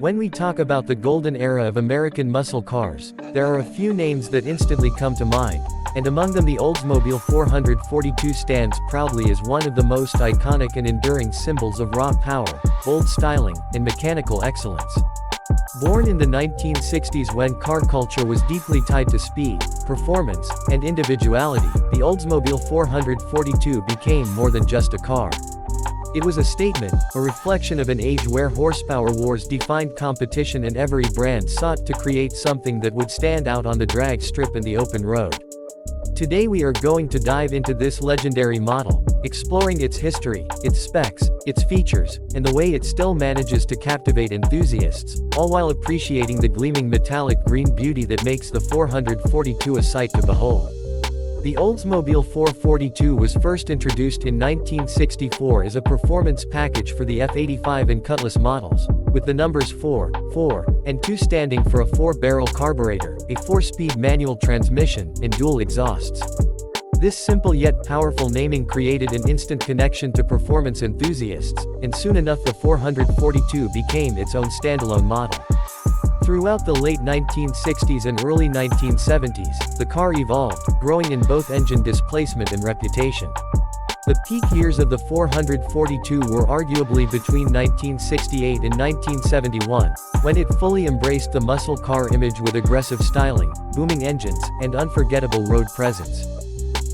When we talk about the golden era of American muscle cars, there are a few names that instantly come to mind, and among them the Oldsmobile 442 stands proudly as one of the most iconic and enduring symbols of raw power, bold styling, and mechanical excellence. Born in the 1960s when car culture was deeply tied to speed, performance, and individuality, the Oldsmobile 442 became more than just a car. It was a statement, a reflection of an age where horsepower wars defined competition and every brand sought to create something that would stand out on the drag strip and the open road. Today we are going to dive into this legendary model, exploring its history, its specs, its features, and the way it still manages to captivate enthusiasts, all while appreciating the gleaming metallic green beauty that makes the 442 a sight to behold. The Oldsmobile 442 was first introduced in 1964 as a performance package for the F85 and Cutlass models, with the numbers 4, 4, and 2 standing for a 4-barrel carburetor, a 4-speed manual transmission, and dual exhausts. This simple yet powerful naming created an instant connection to performance enthusiasts, and soon enough the 442 became its own standalone model. Throughout the late 1960s and early 1970s, the car evolved, growing in both engine displacement and reputation. The peak years of the 442 were arguably between 1968 and 1971, when it fully embraced the muscle car image with aggressive styling, booming engines, and unforgettable road presence.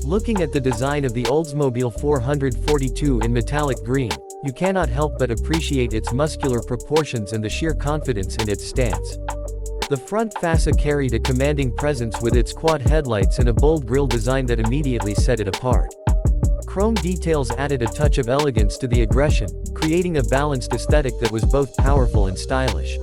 Looking at the design of the Oldsmobile 442 in metallic green, you cannot help but appreciate its muscular proportions and the sheer confidence in its stance. The front fascia carried a commanding presence with its quad headlights and a bold grille design that immediately set it apart. Chrome details added a touch of elegance to the aggression, creating a balanced aesthetic that was both powerful and stylish.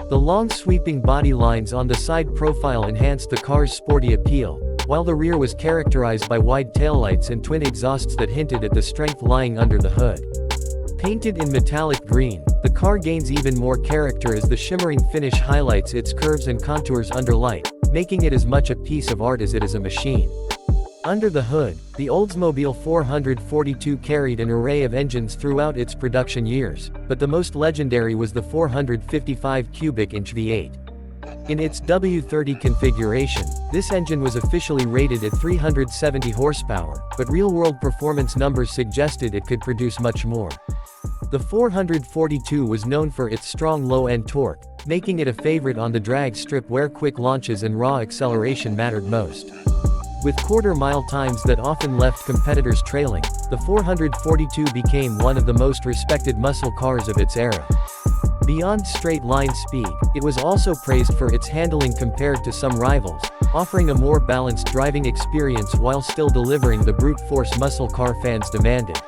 The long sweeping body lines on the side profile enhanced the car's sporty appeal, while the rear was characterized by wide taillights and twin exhausts that hinted at the strength lying under the hood. Painted in metallic green, the car gains even more character as the shimmering finish highlights its curves and contours under light, making it as much a piece of art as it is a machine. Under the hood, the Oldsmobile 442 carried an array of engines throughout its production years, but the most legendary was the 455 cubic inch V8. In its W30 configuration, this engine was officially rated at 370 horsepower, but real-world performance numbers suggested it could produce much more. The 442 was known for its strong low-end torque, making it a favorite on the drag strip where quick launches and raw acceleration mattered most. With quarter-mile times that often left competitors trailing, the 442 became one of the most respected muscle cars of its era. Beyond straight-line speed, it was also praised for its handling compared to some rivals, offering a more balanced driving experience while still delivering the brute force muscle car fans demanded.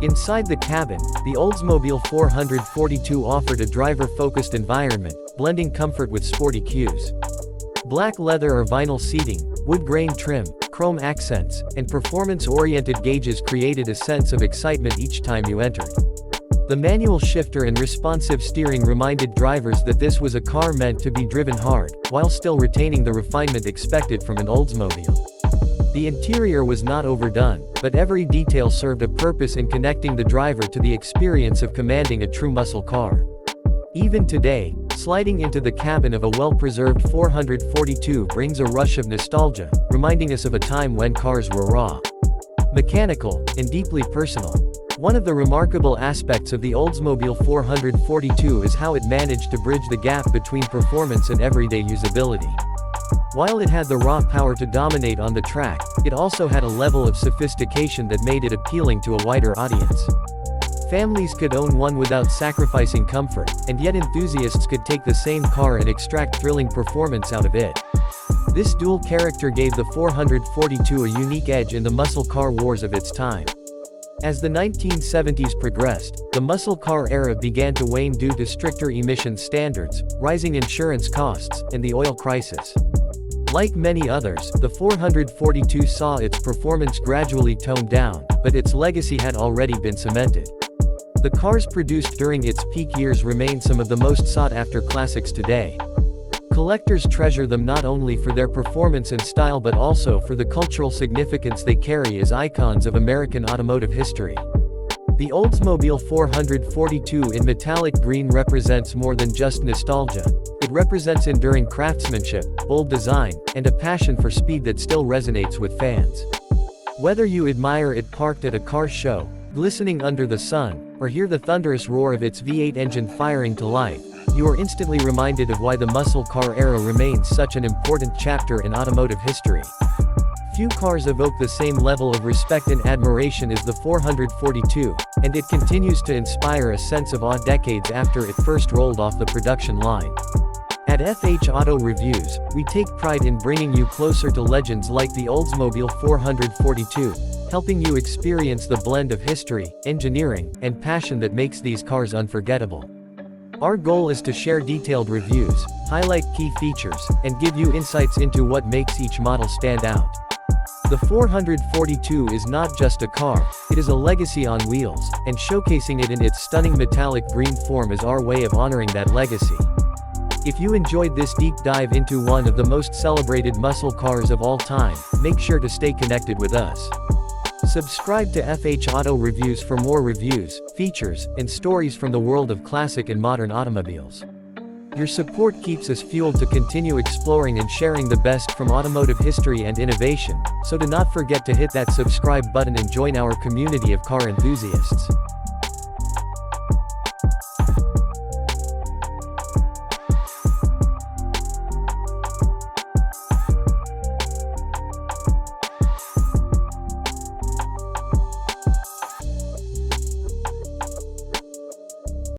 Inside the cabin, the Oldsmobile 442 offered a driver-focused environment, blending comfort with sporty cues. Black leather or vinyl seating, wood grain trim, chrome accents, and performance-oriented gauges created a sense of excitement each time you entered. The manual shifter and responsive steering reminded drivers that this was a car meant to be driven hard, while still retaining the refinement expected from an Oldsmobile. The interior was not overdone, but every detail served a purpose in connecting the driver to the experience of commanding a true muscle car. Even today, sliding into the cabin of a well-preserved 442 brings a rush of nostalgia, reminding us of a time when cars were raw, mechanical, and deeply personal. One of the remarkable aspects of the Oldsmobile 442 is how it managed to bridge the gap between performance and everyday usability. While it had the raw power to dominate on the track, it also had a level of sophistication that made it appealing to a wider audience. Families could own one without sacrificing comfort, and yet enthusiasts could take the same car and extract thrilling performance out of it. This dual character gave the 442 a unique edge in the muscle car wars of its time. As the 1970s progressed, the muscle car era began to wane due to stricter emission standards, rising insurance costs, and the oil crisis. Like many others, the 442 saw its performance gradually toned down, but its legacy had already been cemented. The cars produced during its peak years remain some of the most sought-after classics today. Collectors treasure them not only for their performance and style but also for the cultural significance they carry as icons of American automotive history. The Oldsmobile 442 in metallic green represents more than just nostalgia. It represents enduring craftsmanship, bold design, and a passion for speed that still resonates with fans. Whether you admire it parked at a car show, glistening under the sun, or hear the thunderous roar of its V8 engine firing to life, you are instantly reminded of why the muscle car era remains such an important chapter in automotive history. Few cars evoke the same level of respect and admiration as the 442, and it continues to inspire a sense of awe decades after it first rolled off the production line. At FH Auto Reviews, we take pride in bringing you closer to legends like the Oldsmobile 442, helping you experience the blend of history, engineering, and passion that makes these cars unforgettable. Our goal is to share detailed reviews, highlight key features, and give you insights into what makes each model stand out. The 442 is not just a car, it is a legacy on wheels, and showcasing it in its stunning metallic green form is our way of honoring that legacy. If you enjoyed this deep dive into one of the most celebrated muscle cars of all time, make sure to stay connected with us. Subscribe to FH Auto Reviews for more reviews, features, and stories from the world of classic and modern automobiles. Your support keeps us fueled to continue exploring and sharing the best from automotive history and innovation, so do not forget to hit that subscribe button and join our community of car enthusiasts.